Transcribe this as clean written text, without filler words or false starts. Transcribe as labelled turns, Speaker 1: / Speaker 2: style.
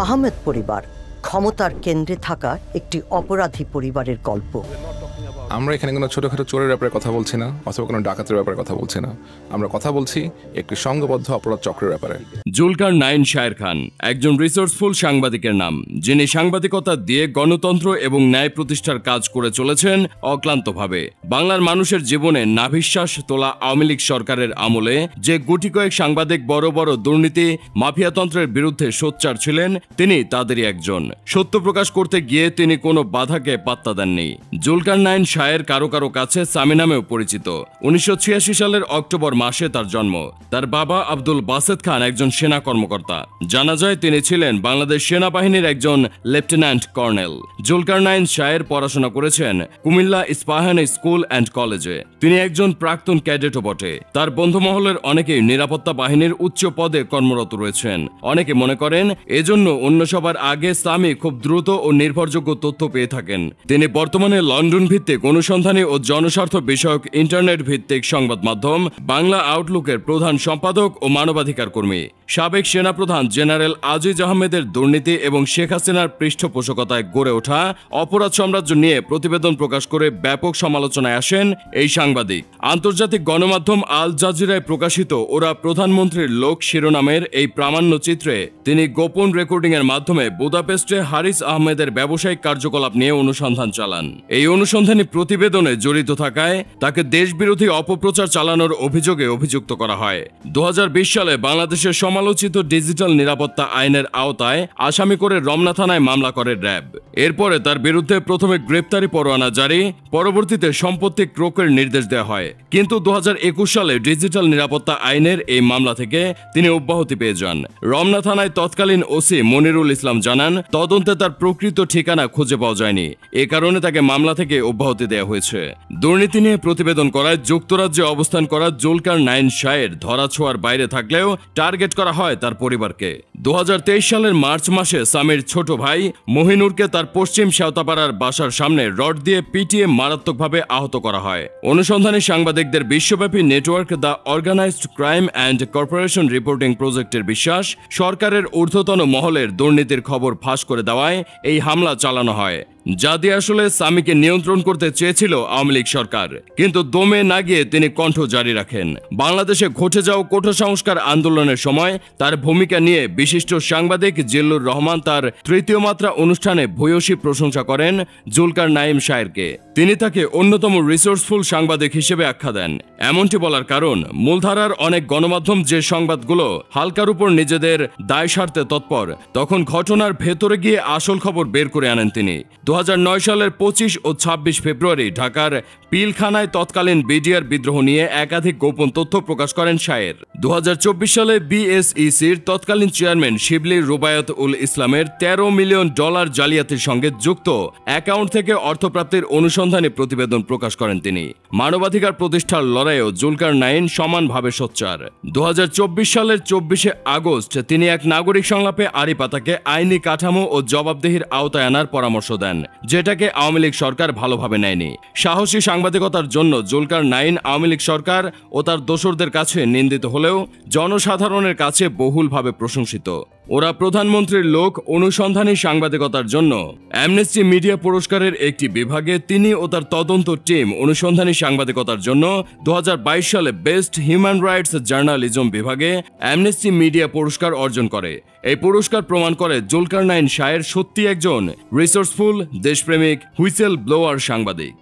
Speaker 1: আহমেদ পরিবার ক্ষমতার কেন্দ্রে থাকা একটি অপরাধী পরিবারের গল্প।
Speaker 2: আমরা এখানে কোনো ছোটখাটো চোরের ব্যাপারে কথা বলছি না, অথবা কোনো ডাকাতের ব্যাপারে কথা বলছি না। আমরা কথা বলছি একটি সংঘবদ্ধ অপরাধ চক্রের ব্যাপারে।
Speaker 3: জুলকার নাইন শায়ের খান একজন রিসোর্সফুল সাংবাদিকের নাম, যিনি সাংবাদিকতা দিয়ে গণতন্ত্র এবং ন্যায় প্রতিষ্ঠার কাজ করে চলেছেন অক্লান্তভাবে। বাংলার মানুষের জীবনে নাভিশ্বাস তোলা আওয়ামী লীগ সরকারের আমলে যে গুটি কয়েক সাংবাদিক বড় বড় দুর্নীতি মাফিয়াতন্ত্রের বিরুদ্ধে সোচ্চার ছিলেন, তিনি তাদেরই একজন। সত্য প্রকাশ করতে গিয়ে তিনি কোনো বাধাকে পাত্তা দেননি। জুলকার নাইন শায়ের কারো কারো কাছে সামি নামেও পরিচিত। 1986 সালের অক্টোবর মাসে তার জন্ম। তার বাবা আব্দুল বাসেত খান একজন সেনা কর্মকর্তা। জানা যায় তিনি ছিলেন বাংলাদেশ সেনাবাহিনীর একজন লেফটেন্যান্ট কর্নেল। জুলকার নাইন শায়ের পড়াশোনা করেছেন কুমিল্লা ইস্পাহানি স্কুল অ্যান্ড কলেজে। তিনি একজন প্রাক্তন ক্যাডেটও বটে। তার বন্ধুমহলের অনেকেই নিরাপত্তা বাহিনীর উচ্চ পদে কর্মরত রয়েছেন। অনেকে মনে করেন এজন্য অন্য সবার আগে সামি খুব দ্রুত ও নির্ভরযোগ্য তথ্য পেয়ে থাকেন। তিনি বর্তমানে লন্ডন ভিত্তিক অনুসন্ধানী ও জনস্বার্থ বিষয়ক ইন্টারনেট ভিত্তিক সংবাদ মাধ্যম বাংলা আউটলুকের প্রধান সম্পাদক ও মানবাধিকার কর্মী। সাবেক সেনাপ্রধান জেনারেল আজিজ আহমেদের দুর্নীতি এবং শেখ হাসিনার পৃষ্ঠপোষকতায় গড়ে ওঠা অপরাধ সাম্রাজ্য নিয়ে প্রতিবেদন প্রকাশ করে ব্যাপক সমালোচনায় আসেন এই সাংবাদিক। আন্তর্জাতিক গণমাধ্যম আল জাজিরায় প্রকাশিত ওরা প্রধানমন্ত্রীর লোক শিরোনামের এই প্রামাণ্য চিত্রে তিনি গোপন রেকর্ডিংয়ের মাধ্যমে বুদাপেস্টে হারিস আহমেদের ব্যবসায়িক কার্যকলাপ নিয়ে অনুসন্ধান চালান। এই অনুসন্ধানী প্রতিবেদনে জড়িত থাকায় তাকে দেশবিরোধী অপপ্রচার চালানোর অভিযোগে অভিযুক্ত করা হয়। 2020 সালে বাংলাদেশের সমালোচিত ডিজিটাল নিরাপত্তা আইনের আওতায় আসামি করে রমনা থানায় মামলা করে র্যাব। এরপরে তার বিরুদ্ধে প্রথমে গ্রেপ্তারি পরোয়ানা জারি, পরবর্তীতে সম্পত্তি ক্রোকের নির্দেশ দেওয়া হয়। কিন্তু 2021 সালে ডিজিটাল নিরাপত্তা আইনের এই মামলা থেকে তিনি অব্যাহতি পেয়ে যান। রমনা থানায় তৎকালীন ওসি মনিরুল ইসলাম জানান, তদন্তে তার প্রকৃত ঠিকানা খুঁজে পাওয়া যায়নি। এ কারণে তাকে মামলা থেকে অব্যাহতি দেওয়া হয়েছে। দুর্নীতি নিয়ে প্রতিবেদন করায় যুক্তরাজ্যে অবস্থান করা জুলকার নাইন শায়ের ধরাছোঁয়ার বাইরে থাকলেও টার্গেট করা হয় তার পরিবারকে। 2023 সালের মার্চ মাসে সামির ছোট ভাই মহিনুরকে তার পশ্চিম শেওতাপাড়ার বাসার সামনে রড দিয়ে পিটিয়ে মারাত্মকভাবে আহত করা হয়। অনুসন্ধানী সাংবাদিকদের বিশ্বব্যাপী network the organized crime and corporation reporting প্রজেক্টের বিশ্বাস, সরকারের ঊর্ধ্বতন মহলের দুর্নীতির খবর ফাঁস করে দেওয়ায় এই হামলা চালানো হয়, যা দিয়ে আসলে সামিকে নিয়ন্ত্রণ করতে চেয়েছিল আওয়ামী লীগ সরকার। কিন্তু দমে না গিয়ে তিনি কণ্ঠ জারি রাখেন। বাংলাদেশে ঘটে যাওয়া কোটা সংস্কার আন্দোলনের সময় তার ভূমিকা নিয়ে বিশিষ্ট সাংবাদিক জিল্লুর রহমান তার তৃতীয় মাত্রা অনুষ্ঠানে ভূয়সী প্রশংসা করেন জুলকার নাইন শায়েরকে। তিনি তাকে অন্যতম রিসোর্সফুল সাংবাদিক হিসেবে আখ্যা দেন। এমনটি বলার কারণ, মূলধারার অনেক গণমাধ্যম যে সংবাদগুলো হালকার উপর নিজেদের দায় সারতে তৎপর, তখন ঘটনার ভেতরে গিয়ে আসল খবর বের করে আনেন তিনি। 2009 সালের 25 ও 26 ফেব্রুয়ারি ঢাকার পিলখানায় তৎকালীন বিডিআর বিদ্রোহ নিয়ে একাধিক গোপন তথ্য প্রকাশ করেন শায়ের। 2024 সালে বিএসইসির তৎকালীন চেয়ারম্যান শিবলি রুবায়ত উল ইসলামের $13 মিলিয়ন জালিয়াতির সঙ্গে যুক্ত অ্যাকাউন্ট থেকে অর্থপ্রাপ্তির অনুসন্ধানী প্রতিবেদন প্রকাশ করেন তিনি। মানবাধিকার প্রতিষ্ঠার লড়াইয়েও জুলকার নাইন সমানভাবে সোচ্চার। 2024 সালের 24 আগস্ট তিনি এক নাগরিক সংলাপে আড়ি পাতাকে আইনি কাঠামো ও জবাবদিহির আওতায় আনার পরামর্শ দেন, যেটাকে আওয়ামী লীগ সরকার ভালোভাবে নেয়নি। সাহসী সাংবাদিকতার জন্য জুলকার নাইন আওয়ামী লীগ সরকার ও তার দোসরদের কাছে নিন্দিত হলেও জনসাধারণের কাছে বহুলভাবে প্রশংসিত। ওরা প্রধানমন্ত্রীর লোক অনুসন্ধানী সাংবাদিকতার জন্য অ্যামনেস্টি মিডিয়া পুরস্কারের একটি বিভাগে তিনি ও তার তদন্ত টিম অনুসন্ধানী সাংবাদিকতার জন্য 2022 সালে বেস্ট হিউম্যান রাইটস জার্নালিজম বিভাগে অ্যামনেস্টি মিডিয়া পুরস্কার অর্জন করে। এই পুরস্কার প্রমাণ করে জুলকার নাইন শায়ের সত্যি একজন রিসোর্সফুল, দেশপ্রেমিক, হুইসেল ব্লোয়ার সাংবাদিক।